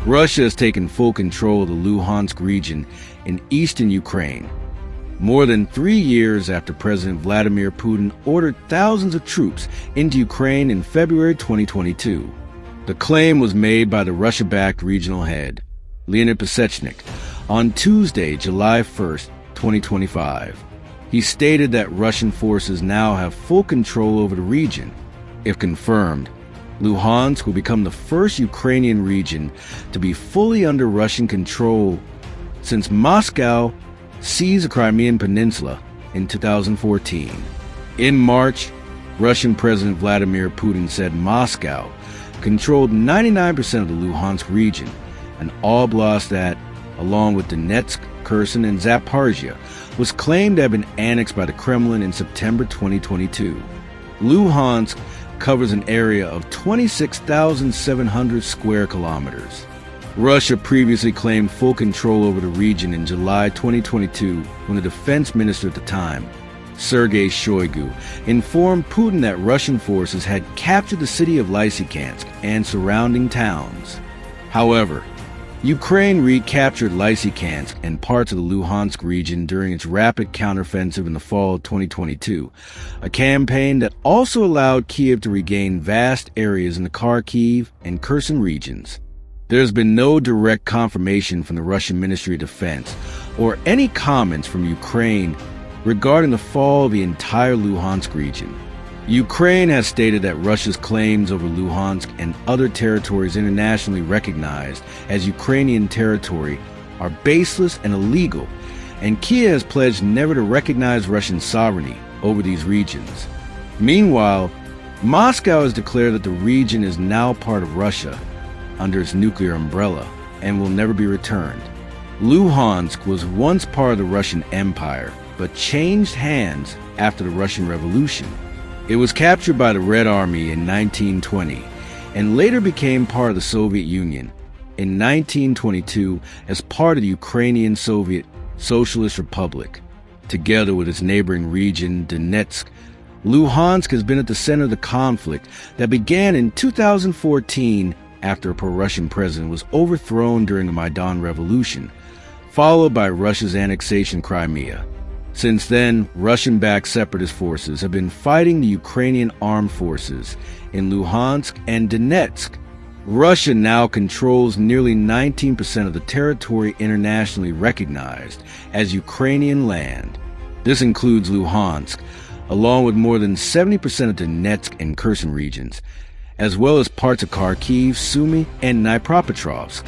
Russia has taken full control of the Luhansk region in eastern Ukraine, more than 3 years after President Vladimir Putin ordered thousands of troops into Ukraine in February 2022. The claim was made by the Russia-backed regional head, Leonid Pasechnik, on Tuesday, July 1st, 2025. He stated that Russian forces now have full control over the region. If confirmed, Luhansk will become the first Ukrainian region to be fully under Russian control since Moscow seized the Crimean Peninsula in 2014. In March, Russian President Vladimir Putin said Moscow controlled 99% of the Luhansk region, an oblast that, along with Donetsk, Kherson, and Zaporizhia, was claimed to have been annexed by the Kremlin in September 2022. Luhansk covers an area of 26,700 square kilometers. Russia previously claimed full control over the region in July 2022 when the defense minister at the time, Sergei Shoigu, informed Putin that Russian forces had captured the city of Lysychansk and surrounding towns. However, Ukraine recaptured Lysychansk and parts of the Luhansk region during its rapid counteroffensive in the fall of 2022, a campaign that also allowed Kiev to regain vast areas in the Kharkiv and Kherson regions. There has been no direct confirmation from the Russian Ministry of Defense or any comments from Ukraine regarding the fall of the entire Luhansk region. Ukraine has stated that Russia's claims over Luhansk and other territories internationally recognized as Ukrainian territory are baseless and illegal, and Kiev has pledged never to recognize Russian sovereignty over these regions. Meanwhile, Moscow has declared that the region is now part of Russia under its nuclear umbrella and will never be returned. Luhansk was once part of the Russian Empire, but changed hands after the Russian Revolution. It was captured by the Red Army in 1920 and later became part of the Soviet Union in 1922 as part of the Ukrainian Soviet Socialist Republic. Together with its neighboring region, Donetsk, Luhansk has been at the center of the conflict that began in 2014 after a pro-Russian president was overthrown during the Maidan Revolution, followed by Russia's annexation of Crimea. Since then, Russian-backed separatist forces have been fighting the Ukrainian armed forces in Luhansk and Donetsk. Russia now controls nearly 19% of the territory internationally recognized as Ukrainian land. This includes Luhansk, along with more than 70% of Donetsk and Kherson regions, as well as parts of Kharkiv, Sumy, and Dnipropetrovsk.